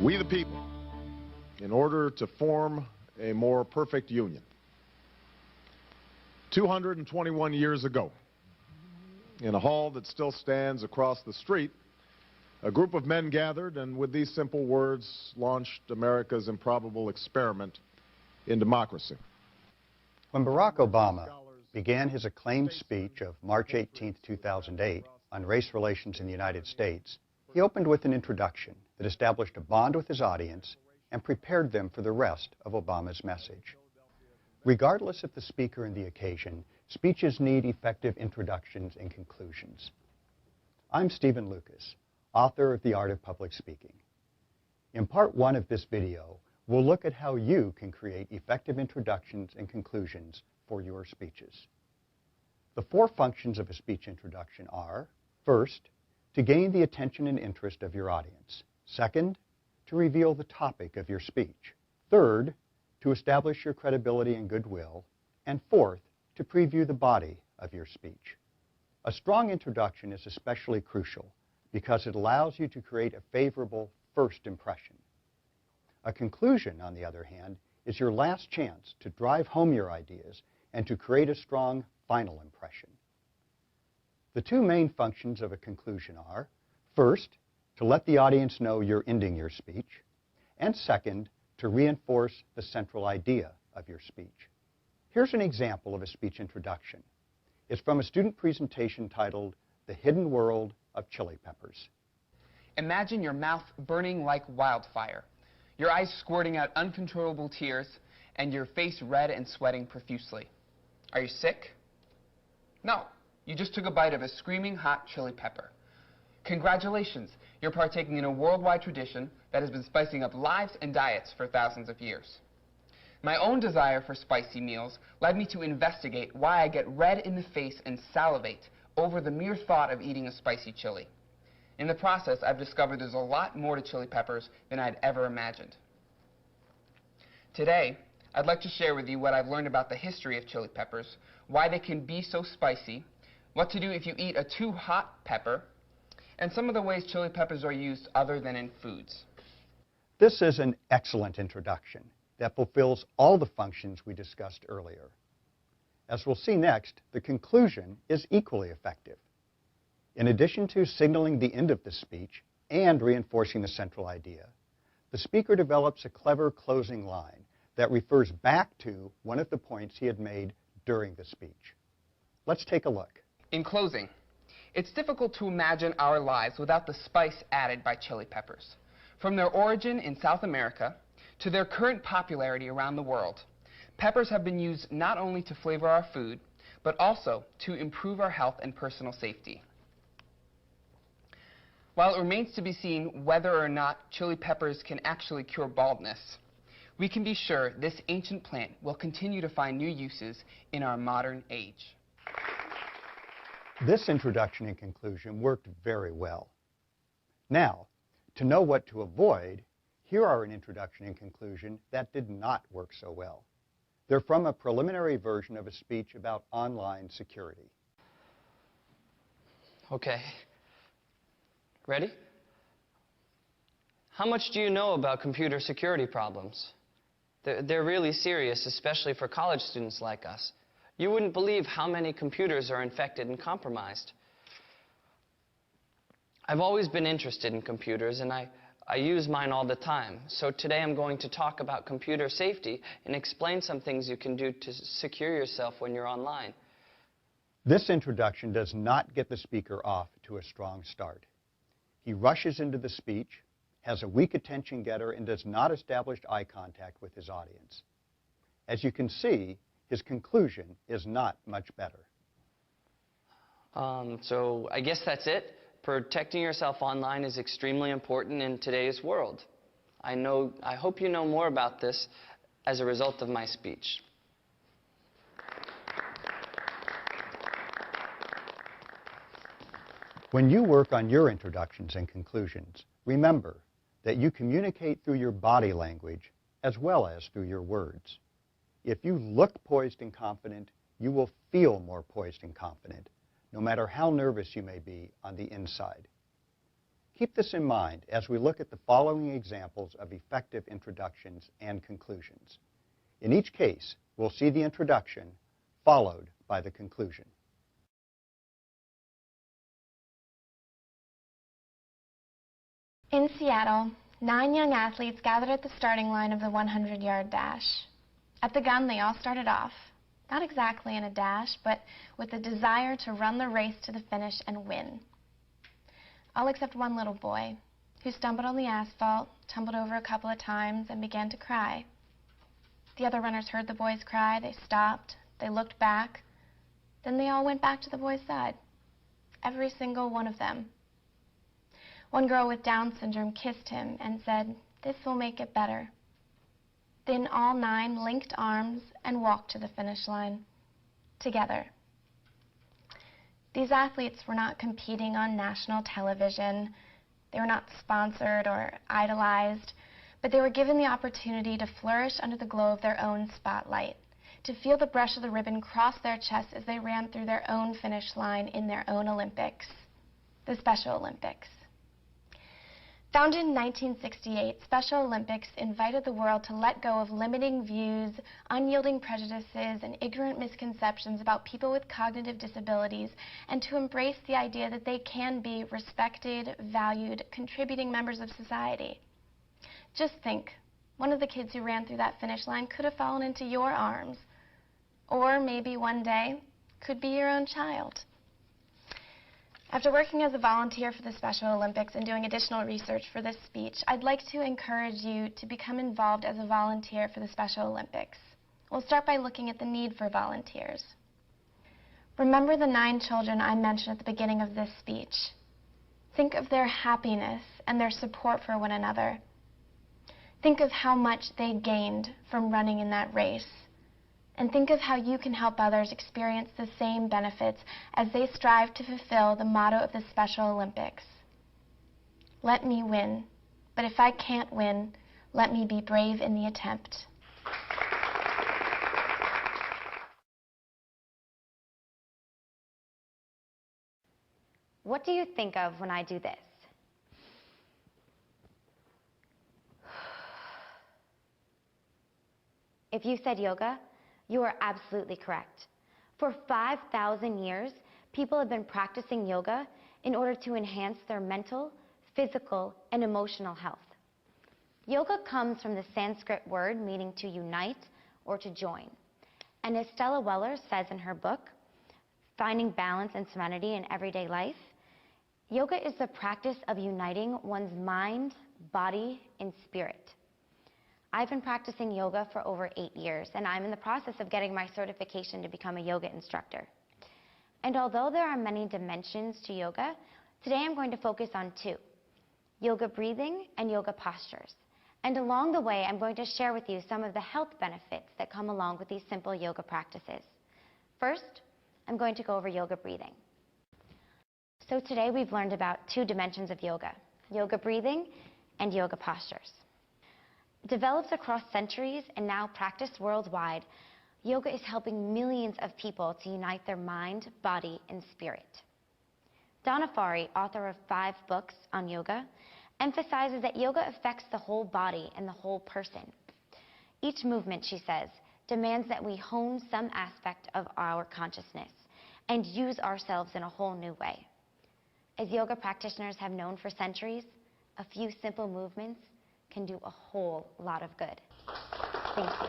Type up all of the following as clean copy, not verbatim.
We the people, in order to form a more perfect union. 221 years ago, in a hall that still stands across the street, a group of men gathered and with these simple words launched America's improbable experiment in democracy. When Barack Obama began his acclaimed speech of March 18, 2008 on race relations in the United States, he opened with an introduction that established a bond with his audience and prepared them for the rest of Obama's message. Regardless of the speaker and the occasion, speeches need effective introductions and conclusions. I'm Stephen Lucas, author of The Art of Public Speaking. In part one of this video, we'll look at how you can create effective introductions and conclusions for your speeches. The four functions of a speech introduction are, first, to gain the attention and interest of your audience. Second, to reveal the topic of your speech. Third, to establish your credibility and goodwill. And fourth, to preview the body of your speech. A strong introduction is especially crucial because it allows you to create a favorable first impression. A conclusion, on the other hand, is your last chance to drive home your ideas and to create a strong final impression. The two main functions of a conclusion are, first, to let the audience know you're ending your speech, and second, to reinforce the central idea of your speech. Here's an example of a speech introduction. It's from a student presentation titled, The Hidden World of Chili Peppers. Imagine your mouth burning like wildfire, your eyes squirting out uncontrollable tears, and your face red and sweating profusely. Are you sick? No, you just took a bite of a screaming hot chili pepper. Congratulations, you're partaking in a worldwide tradition that has been spicing up lives and diets for thousands of years. My own desire for spicy meals led me to investigate why I get red in the face and salivate over the mere thought of eating a spicy chili. In the process, I've discovered there's a lot more to chili peppers than I'd ever imagined. Today, I'd like to share with you what I've learned about the history of chili peppers, why they can be so spicy, what to do if you eat a too hot pepper, and some of the ways chili peppers are used other than in foods. This is an excellent introduction that fulfills all the functions we discussed earlier. As we'll see next, the conclusion is equally effective. In addition to signaling the end of the speech and reinforcing the central idea, the speaker develops a clever closing line that refers back to one of the points he had made during the speech. Let's take a look. In closing, it's difficult to imagine our lives without the spice added by chili peppers. From their origin in South America to their current popularity around the world, peppers have been used not only to flavor our food, but also to improve our health and personal safety. While it remains to be seen whether or not chili peppers can actually cure baldness, we can be sure this ancient plant will continue to find new uses in our modern age. This introduction and conclusion worked very well. Now, to know what to avoid, here are an introduction and conclusion that did not work so well. They're from a preliminary version of a speech about online security. Okay. Ready? How much do you know about computer security problems? They're really serious, especially for college students like us. You wouldn't believe how many computers are infected and compromised. I've always been interested in computers, and I use mine all the time. So today I'm going to talk about computer safety and explain some things you can do to secure yourself when you're online. This introduction does not get the speaker off to a strong start. He rushes into the speech, has a weak attention getter, and does not establish eye contact with his audience. As you can see, his conclusion is not much better. So I guess that's it. Protecting yourself online is extremely important in today's world. I hope you know more about this as a result of my speech. When you work on your introductions and conclusions, remember that you communicate through your body language as well as through your words. If you look poised and confident, you will feel more poised and confident, no matter how nervous you may be on the inside. Keep this in mind as we look at the following examples of effective introductions and conclusions. In each case, we'll see the introduction followed by the conclusion. In Seattle, 9 young athletes gathered at the starting line of the 100-yard dash. At the gun, they all started off, not exactly in a dash, but with the desire to run the race to the finish and win. All except one little boy, who stumbled on the asphalt, tumbled over a couple of times, and began to cry. The other runners heard the boy's cry, they stopped, they looked back, then they all went back to the boy's side. Every single one of them. One girl with Down syndrome kissed him and said, "This will make it better." Then all 9 linked arms and walked to the finish line, together. These athletes were not competing on national television. They were not sponsored or idolized, but they were given the opportunity to flourish under the glow of their own spotlight, to feel the brush of the ribbon cross their chests as they ran through their own finish line in their own Olympics, the Special Olympics. Founded in 1968, Special Olympics invited the world to let go of limiting views, unyielding prejudices, and ignorant misconceptions about people with cognitive disabilities, and to embrace the idea that they can be respected, valued, contributing members of society. Just think, one of the kids who ran through that finish line could have fallen into your arms, or maybe one day could be your own child. After working as a volunteer for the Special Olympics and doing additional research for this speech, I'd like to encourage you to become involved as a volunteer for the Special Olympics. We'll start by looking at the need for volunteers. Remember the 9 children I mentioned at the beginning of this speech. Think of their happiness and their support for one another. Think of how much they gained from running in that race. And think of how you can help others experience the same benefits as they strive to fulfill the motto of the Special Olympics. Let me win, but if I can't win, let me be brave in the attempt. What do you think of when I do this? If you said yoga, you are absolutely correct. For 5,000 years, people have been practicing yoga in order to enhance their mental, physical, and emotional health. Yoga comes from the Sanskrit word meaning to unite or to join. And as Stella Weller says in her book, Finding Balance and Serenity in Everyday Life, yoga is the practice of uniting one's mind, body, and spirit. I've been practicing yoga for over 8 years, and I'm in the process of getting my certification to become a yoga instructor. And although there are many dimensions to yoga, today I'm going to focus on 2, yoga breathing and yoga postures. And along the way, I'm going to share with you some of the health benefits that come along with these simple yoga practices. First, I'm going to go over yoga breathing. So today we've learned about 2 dimensions of yoga, yoga breathing and yoga postures. Developed across centuries and now practiced worldwide, yoga is helping millions of people to unite their mind, body, and spirit. Donna Farhi, author of 5 books on yoga, emphasizes that yoga affects the whole body and the whole person. Each movement, she says, demands that we hone some aspect of our consciousness and use ourselves in a whole new way. As yoga practitioners have known for centuries, a few simple movements can do a whole lot of good. Thank you.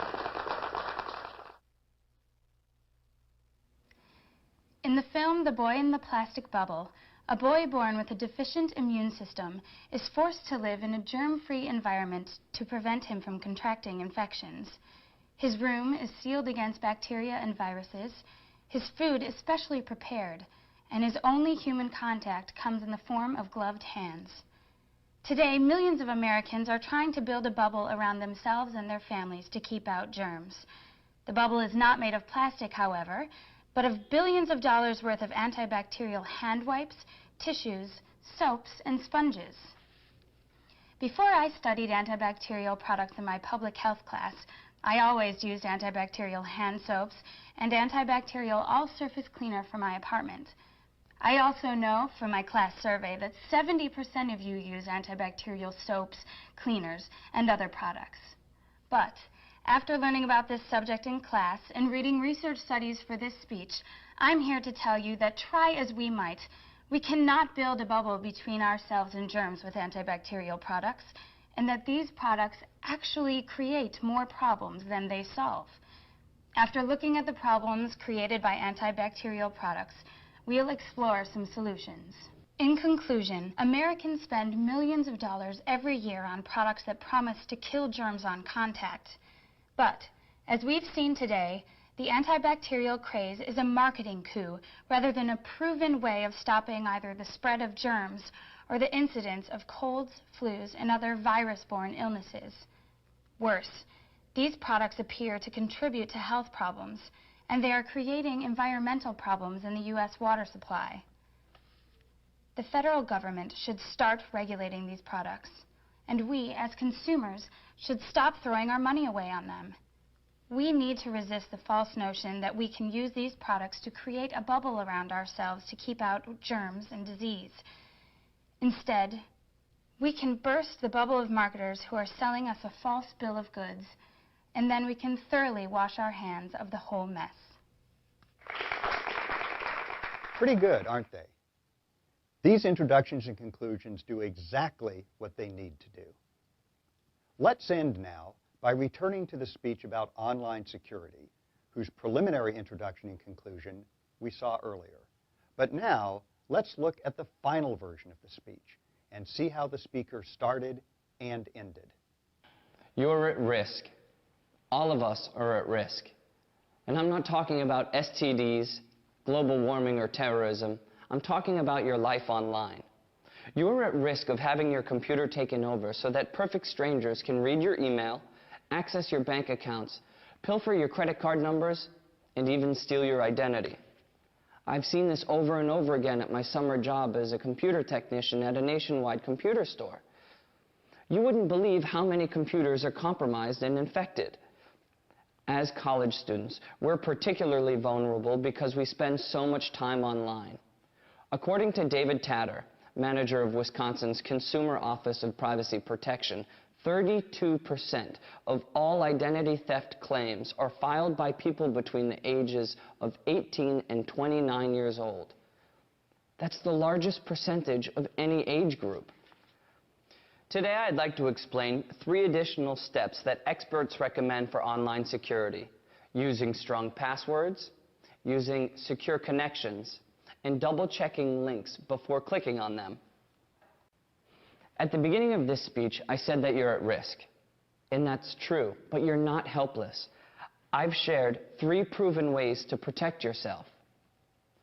In the film The Boy in the Plastic Bubble, a boy born with a deficient immune system is forced to live in a germ-free environment to prevent him from contracting infections. His room is sealed against bacteria and viruses, his food is specially prepared, and his only human contact comes in the form of gloved hands. Today, millions of Americans are trying to build a bubble around themselves and their families to keep out germs. The bubble is not made of plastic, however, but of billions of dollars worth of antibacterial hand wipes, tissues, soaps, and sponges. Before I studied antibacterial products in my public health class, I always used antibacterial hand soaps and antibacterial all-surface cleaner for my apartment. I also know from my class survey that 70% of you use antibacterial soaps, cleaners, and other products. But after learning about this subject in class and reading research studies for this speech, I'm here to tell you that try as we might, we cannot build a bubble between ourselves and germs with antibacterial products, and that these products actually create more problems than they solve. After looking at the problems created by antibacterial products, we'll explore some solutions. In conclusion, Americans spend millions of dollars every year on products that promise to kill germs on contact. But, as we've seen today, the antibacterial craze is a marketing coup rather than a proven way of stopping either the spread of germs or the incidence of colds, flus, and other virus-borne illnesses. Worse, these products appear to contribute to health problems, and they are creating environmental problems in the U.S. water supply. The federal government should start regulating these products, and we, as consumers, should stop throwing our money away on them. We need to resist the false notion that we can use these products to create a bubble around ourselves to keep out germs and disease. Instead, we can burst the bubble of marketers who are selling us a false bill of goods, and then we can thoroughly wash our hands of the whole mess. Pretty good, aren't they? These introductions and conclusions do exactly what they need to do. Let's end now by returning to the speech about online security, whose preliminary introduction and conclusion we saw earlier. But now, let's look at the final version of the speech and see how the speaker started and ended. You're at risk. All of us are at risk. And I'm not talking about STDs, global warming, or terrorism. I'm talking about your life online. You are at risk of having your computer taken over so that perfect strangers can read your email, access your bank accounts, pilfer your credit card numbers, and even steal your identity. I've seen this over and over again at my summer job as a computer technician at a nationwide computer store. You wouldn't believe how many computers are compromised and infected. As college students, we're particularly vulnerable because we spend so much time online. According to David Tatter, manager of Wisconsin's Consumer Office of Privacy Protection, 32% of all identity theft claims are filed by people between the ages of 18 and 29 years old. That's the largest percentage of any age group. Today, I'd like to explain 3 additional steps that experts recommend for online security: using strong passwords, using secure connections, and double-checking links before clicking on them. At the beginning of this speech, I said that you're at risk. And that's true, but you're not helpless. I've shared 3 proven ways to protect yourself: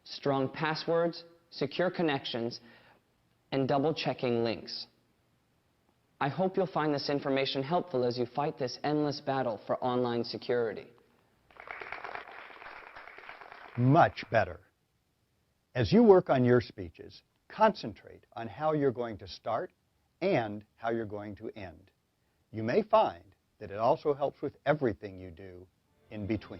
strong passwords, secure connections, and double-checking links. I hope you'll find this information helpful as you fight this endless battle for online security. Much better. As you work on your speeches, concentrate on how you're going to start and how you're going to end. You may find that it also helps with everything you do in between.